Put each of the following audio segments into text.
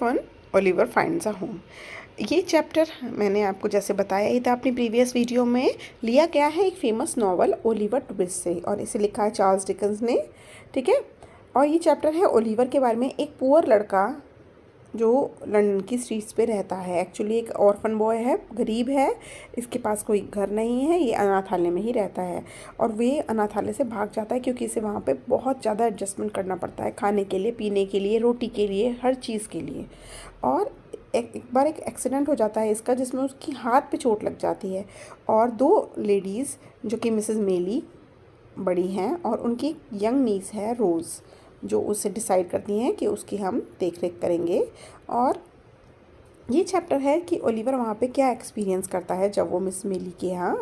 Fun Oliver finds a home. ये chapter मैंने आपको जैसे बताया ही था अपनी प्रीवियस वीडियो में, लिया गया है एक फेमस नॉवल ओलिवर ट्विस्ट से और इसे लिखा है चार्ल्स डिकेंस ने। ठीक है, और ये चैप्टर है ओलिवर के बारे में। एक पुअर लड़का जो लंदन की स्ट्रीट्स पे रहता है, एक्चुअली एक ऑर्फन बॉय है, गरीब है, इसके पास कोई घर नहीं है, ये अनाथालय में ही रहता है। और वे अनाथालय से भाग जाता है क्योंकि इसे वहाँ पे बहुत ज़्यादा एडजस्टमेंट करना पड़ता है, खाने के लिए, पीने के लिए, रोटी के लिए, हर चीज़ के लिए। और एक बार एक एक्सीडेंट हो जाता है इसका, जिसमें उसकी हाथ पे चोट लग जाती है। और दो लेडीज़ जो कि मिसेस मेली बड़ी हैं और उनकी यंग नीस है रोज़, जो उससे डिसाइड करती हैं कि उसकी हम देख रेख करेंगे। और ये चैप्टर है कि ओलिवर वहाँ पे क्या एक्सपीरियंस करता है जब वो मिस मेली के यहाँ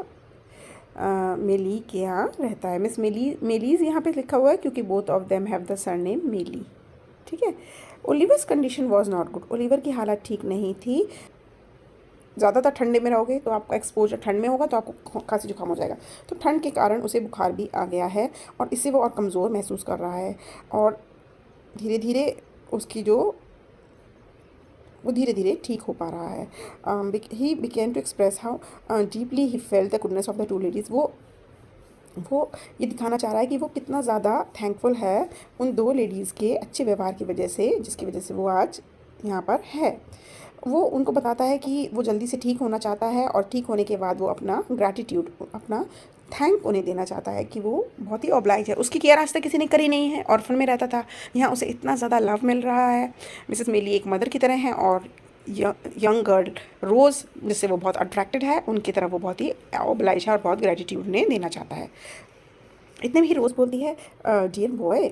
रहता है। मिस मेलीज़ यहाँ पे लिखा हुआ है क्योंकि both of them have the surname मेली। ठीक है। Oliver's condition was not good. Oliver की हालत ठीक नहीं थी। ज़्यादातर ठंडे में रहोगे तो आपका एक्सपोजर, ठंड में होगा तो आपको खांसी जुकाम हो जाएगा, तो ठंड के कारण उसे बुखार भी आ गया है और इससे वो और कमज़ोर महसूस कर रहा है। और धीरे धीरे उसकी वो धीरे धीरे ठीक हो पा रहा है। He began to express how deeply he felt the goodness of the two ladies. वो ये दिखाना चाह रहा है कि वो कितना ज़्यादा थैंकफुल है उन दो लेडीज़ के अच्छे व्यवहार की वजह से, जिसकी वजह से वो आज यहाँ पर है। वो उनको बताता है कि वो जल्दी से ठीक होना चाहता है और ठीक होने के बाद वो अपना ग्रैटिट्यूड, अपना थैंक उन्हें देना चाहता है कि वो बहुत ही ऑब्लाइज है। उसकी केयर आज तक किसी ने करी नहीं है, ऑर्फन में रहता था, यहाँ उसे इतना ज़्यादा लव मिल रहा है। मिसेस मेली एक मदर की तरह हैं और यंग गर्ल रोज़, जिससे वो बहुत अट्रैक्टेड है, उनकी तरह वो बहुत ही ऑब्लाइज है और बहुत ग्रैटिट्यूड उन्हें देना चाहता है। इतने में ही रोज़ बोलती है, dear boy,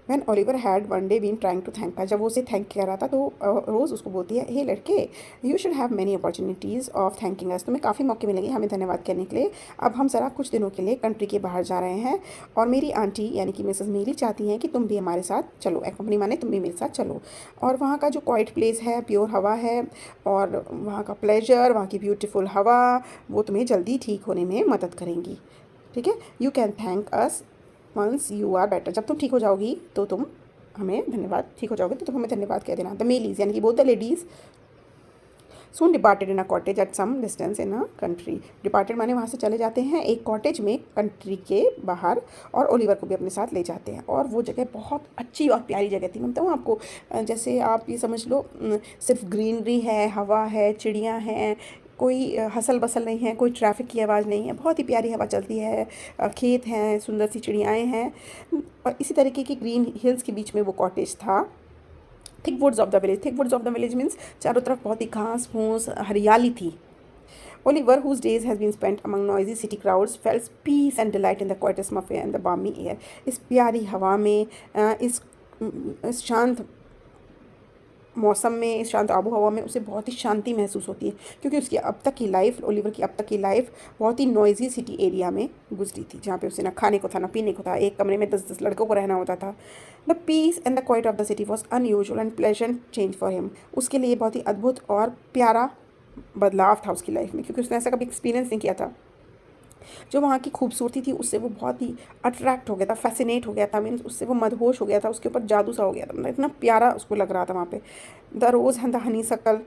when Oliver had one day been trying to thank. जब वो उसे थैंक कर रहा था तो रोज़ उसको बोलती है, हे लड़के, you should have many opportunities of thanking us. तुम्हें काफ़ी मौके मिलेंगे हमें धन्यवाद करने के लिए। अब हम ज़रा कुछ दिनों के लिए कंट्री के बाहर जा रहे हैं और मेरी आंटी यानी कि मिसेस मेली चाहती हैं कि तुम भी हमारे साथ चलो, कंपनी माने तुम भी मेरे साथ चलो। और वहाँ का जो क्वाइट प्लेस है, प्योर हवा है और वहाँ का प्लेजर, वहाँ की ब्यूटीफुल हवा, वो तुम्हें जल्दी ठीक होने में मदद करेंगी। ठीक है, you can thank us once you are better. जब तुम ठीक हो जाओगी तो तुम हमें धन्यवाद, ठीक हो जाओगे तो तुम हमें धन्यवाद कह देना। द मेलीज यानी कि both the ladies soon departed in a cottage at some distance in a country. Departed माने वहाँ से चले जाते हैं एक कॉटेज में कंट्री के बाहर, और ओलिवर को भी अपने साथ ले जाते हैं। और वो जगह बहुत अच्छी और प्यारी जगह थी। मैं बताऊँ आपको, जैसे आप ये समझ लो, सिर्फ ग्रीनरी है, हवा है, चिड़ियाँ हैं, कोई हसल बसल नहीं है, कोई ट्रैफिक की आवाज़ नहीं है, बहुत ही प्यारी हवा चलती है, खेत हैं, सुंदर सी चिड़ियाएँ हैं, और इसी तरीके की ग्रीन हिल्स के बीच में वो कॉटेज था। Thick woods of the village. Thick woods of the village means चारों तरफ बहुत ही घास फूस हरियाली थी। Oliver, whose days has been spent among noisy city crowds, felt peace and delight in the quiet atmosphere and the balmy air. इस प्यारी हवा में, इस शांत मौसम में, इस शांत आबो हवा में उसे बहुत ही शांति महसूस होती है, क्योंकि उसकी अब तक की लाइफ, ओलिवर की अब तक की लाइफ बहुत ही नॉइजी सिटी एरिया में गुजरी थी, जहाँ पे उसे ना खाने को था ना पीने को था, एक कमरे में 10-10 लड़कों को रहना होता था। The peace and the quiet of the city was unusual and pleasant change for him. उसके लिए बहुत ही अद्भुत और प्यारा बदलाव था उसकी लाइफ में, क्योंकि उसने ऐसा कभी एक्सपीरियंस नहीं किया था। जो वहाँ की खूबसूरती थी उससे वो बहुत ही अट्रैक्ट हो गया था, फैसिनेट हो गया था, मीन्स उससे वो मदहोश हो गया था, उसके ऊपर जादू सा हो गया था, मतलब इतना प्यारा उसको लग रहा था वहाँ पे। The rose and the honeysuckle,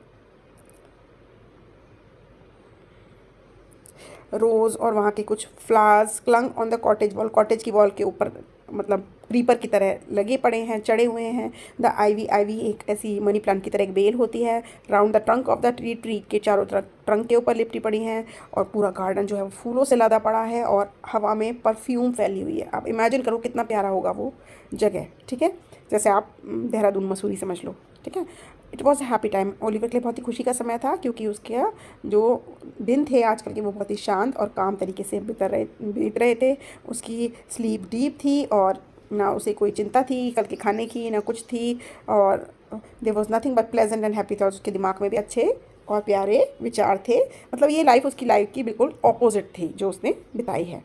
rose और वहाँ के कुछ flowers clung on the cottage wall. Cottage की वॉल के ऊपर मतलब क्रीपर की तरह लगे पड़े हैं, चढ़े हुए हैं। द आईवी, आईवी एक ऐसी मनी प्लांट की तरह एक बेल होती है। Round the trunk of the tree, tree के चारों तरफ ट्रंक के ऊपर लिपटी पड़ी हैं। और पूरा गार्डन जो है वो फूलों से लदा पड़ा है और हवा में परफ्यूम फैली हुई है। आप इमेजिन करो कितना प्यारा होगा वो जगह। ठीक है, जैसे आप देहरादून मसूरी समझ लो। ठीक है, it was a happy time. Oliver के लिए बहुत ही खुशी का समय था, क्योंकि उसके जो दिन थे आजकल के वो बहुत ही शांत और काम तरीके से बीत रहे थे। उसकी स्लीप डीप थी और ना उसे कोई चिंता थी कल के खाने की, ना कुछ थी। और there was nothing but pleasant and happy thoughts. उसके दिमाग में भी अच्छे और प्यारे विचार थे। मतलब ये लाइफ उसकी लाइफ की बिल्कुल ऑपोजिट थी जो उसने बिताई है।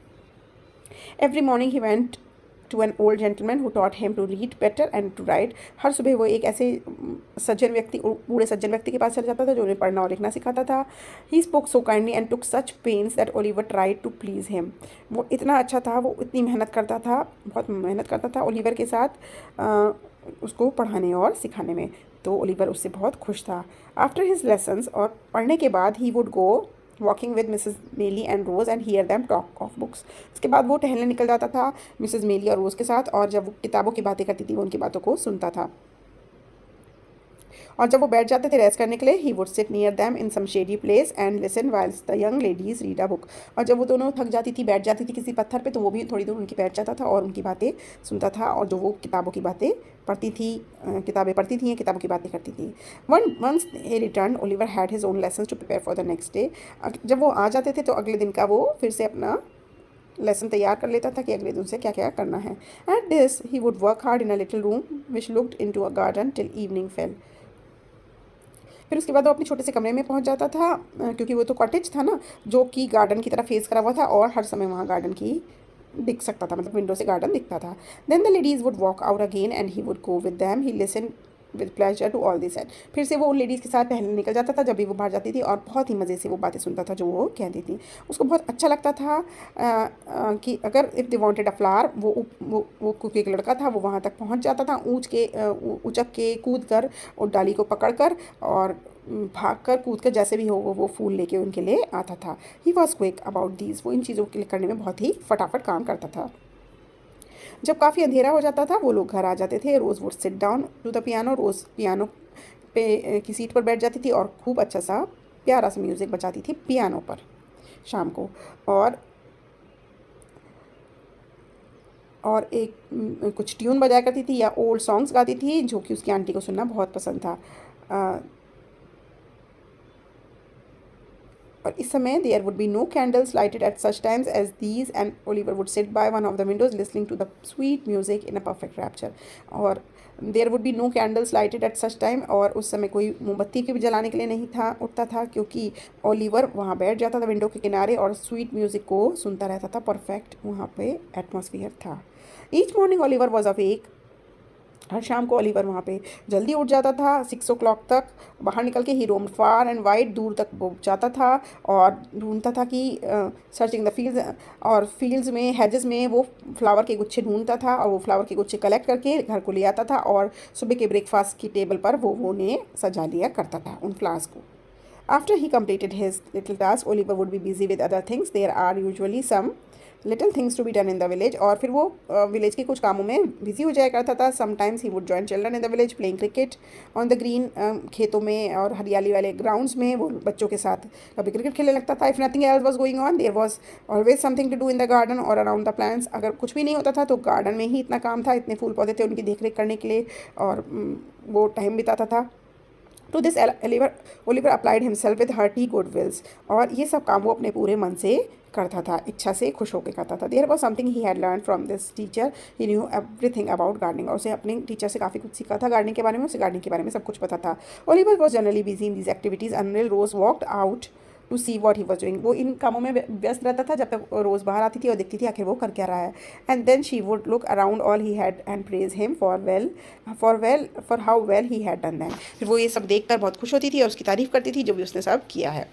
Every morning he went to an old gentleman who taught him to read better and to write. हर सुबह वो एक ऐसे सज्जन व्यक्ति, बूढ़े सज्जन व्यक्ति के पास चला जाता था जो उन्हें पढ़ना और लिखना सिखाता था. He spoke so kindly and took such pains that Oliver tried to please him. वो इतना अच्छा था, वो इतनी मेहनत करता था, बहुत मेहनत करता था ओलिवर के साथ उसको पढ़ाने और सिखाने में. तो ओलिवर उससे बहुत खुश था. After his lessons, और पढ़ने के बाद he would go walking with Mrs Maylie and Rose and hear them talk of books. उसके बाद वो टहलने निकल जाता था मिसेस मेली और रोज़ के साथ, और जब वो किताबों की बातें करती थी वो उनकी बातों को सुनता था. और जब वो बैठ जाते थे रेस्ट करने के लिए, he would sit near them in some shady place and listen while the young ladies read a book. और जब वो दोनों थक जाती थी, बैठ जाती थी किसी पत्थर पे, तो वो भी थोड़ी दूर उनकी बैठ जाता था और उनकी बातें सुनता था. और जो वो किताबों की बातें पढ़ती थी, किताबें पढ़ती थी या किताबों की बातें करती थी. Once he return, Oliver had his own lessons to prepare for the next day. जब वो आ जाते थे तो अगले दिन का वो फिर से अपना लेसन तैयार कर लेता था कि अगले दिन से क्या क्या करना है. At this he would work hard in a little room which looked into a garden till evening fell. फिर उसके बाद वो अपने छोटे से कमरे में पहुंच जाता था, क्योंकि वो तो कॉटेज था ना, जो कि गार्डन की तरफ फेस करा हुआ था और हर समय वहाँ गार्डन की दिख सकता था, मतलब विंडो से गार्डन दिखता था. Then the ladies would walk out again and he would go with them. He listen with pleasure to all this and. फिर से वो उन लेडीज़ के साथ टहलने निकल जाता था जब भी वो बाहर जाती थी, और बहुत ही मज़े से वो बातें सुनता था जो वो कहती थी. उसको बहुत अच्छा लगता था कि अगर if they wanted a flower, वो क्योंकि एक लड़का था, वो वहाँ तक पहुँच जाता था उचक के कूद कर और डाली को पकड़ कर और भाग कर कूद कर जैसे भी हो वो फूल लेके उनके लिए आता था. He was quick about these. वो इन चीज़ों के लिए करने में बहुत ही फटाफट काम करता था. जब काफ़ी अंधेरा हो जाता था वो लोग घर आ जाते थे. Rose would sit down to the piano. Rose piano पे की सीट पर बैठ जाती थी और खूब अच्छा सा प्यारा सा म्यूज़िक बजाती थी पियानो पर शाम को. और एक कुछ ट्यून बजाया करती थी या ओल्ड सॉन्ग्स गाती थी, जो कि उसकी आंटी को सुनना बहुत पसंद था. और इस समय there would be no candles lighted at such times as these and Oliver would sit by one of the windows listening to the sweet music in a perfect rapture. और there would be no candles lighted at such time. और उस समय कोई मोमबत्ती के भी जलाने के लिए नहीं था उठता था, क्योंकि ओलिवर वहाँ बैठ जाता था विंडो के किनारे और स्वीट म्यूजिक को सुनता रहता था. परफेक्ट वहाँ पे एटमॉस्फियर था. Each morning Oliver was awake. हर शाम को ओलिवर वहाँ पे जल्दी उठ जाता था. 6 o'clock तक बाहर निकल के ही रोम्ड फार एंड वाइड, दूर तक वो जाता था और ढूंढता था कि सर्चिंग द फील्ड्स, और फील्ड्स में हेजेस में वो फ्लावर के गुच्छे ढूंढता था और वो फ्लावर के गुच्छे कलेक्ट करके घर को ले आता था और सुबह के ब्रेकफास्ट की टेबल पर वो उन्हें सजा लिया करता था उन फ्लावर्स को. After he completed his little task, Oliver would be busy with other things. There are usually some little things to be done in the village. और फिर वो विलेज के कुछ कामों में बिजी हो जाया करता था. Sometimes he would join children in the village playing cricket on the green. खेतों में और हरियाली वाले ग्राउंड्स में वो बच्चों के साथ कभी क्रिकेट खेलने लगता था. If nothing else was going on, there was always something to do in the garden or around the plants. अगर कुछ भी नहीं होता था तो गार्डन में ही इतना काम था, इतने फूल पौधे थे उनकी देखरेख करने के लिए, और वो टाइम बिताता था. To this Oliver applied himself with hearty good wills. और ये सब काम वो अपने पूरे मन से करता था, इच्छा से खुश होकर करता था. There was something he had learn from this teacher. He knew everything about gardening. और उसे अपने टीचर से काफ़ी कुछ सीखा था गार्डनिंग के बारे में. उसे गार्डनिंग के बारे में सब कुछ पता था. Oliver was generally busy in these activities until Rose walked out to see what he was doing. वो इन कामों में व्यस्त रहता था जब तक रोज़ बाहर आती थी और देखती थी आखिर वो कर क्या रहा है. And then she would look around all he had and praise him for how well he had done that. फिर वो ये सब देखकर बहुत खुश होती थी और उसकी तारीफ़ करती थी जो भी उसने सब किया है.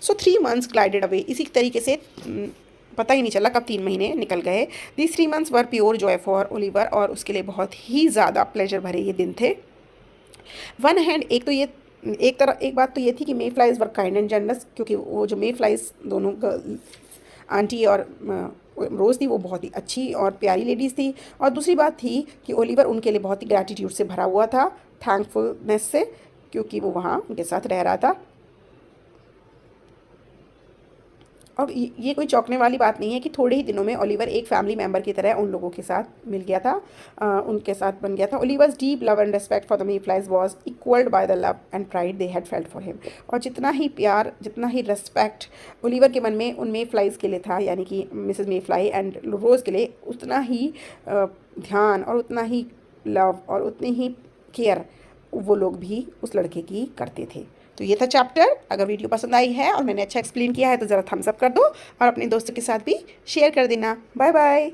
सो 3 months ग्लाइडेड अवे. इसी तरीके से पता ही नहीं चला कब 3 महीने निकल गए. These 3 months were pure Joy for Oliver. और उसके लिए बहुत ही ज़्यादा प्लेजर भरे ये दिन थे. वन हैंड एक बात तो ये थी कि mayflies were kind and generous, क्योंकि वो जो मे फ्लाइज दोनों आंटी और रोज़ थी वो बहुत ही अच्छी और प्यारी लेडीज़ थी. और दूसरी बात थी कि ओलिवर उनके लिए बहुत ही ग्रैटिट्यूड से भरा हुआ था, थैंकफुलनेस से, क्योंकि वो वहाँ उनके साथ रह रहा था. और ये कोई चौंकने वाली बात नहीं है कि थोड़े ही दिनों में ओलिवर एक फैमिली मेम्बर की तरह उन लोगों के साथ मिल गया था, उनके साथ बन गया था. Oliver's deep love and respect for the may flies was equalled by the love and pride they had felt for him. और जितना ही प्यार, जितना ही रिस्पेक्ट ओलिवर के मन में उन मे फ्लाइज के लिए था, यानी कि मिसेस मे फ्लाई एंड रोज़ के लिए, उतना ही ध्यान और उतना ही लव और उतनी ही केयर वो लोग भी उस लड़के की करते थे. तो ये था चैप्टर. अगर वीडियो पसंद आई है और मैंने अच्छा एक्सप्लेन किया है तो ज़रा थम्स अप कर दो और अपने दोस्तों के साथ भी शेयर कर देना. Bye bye.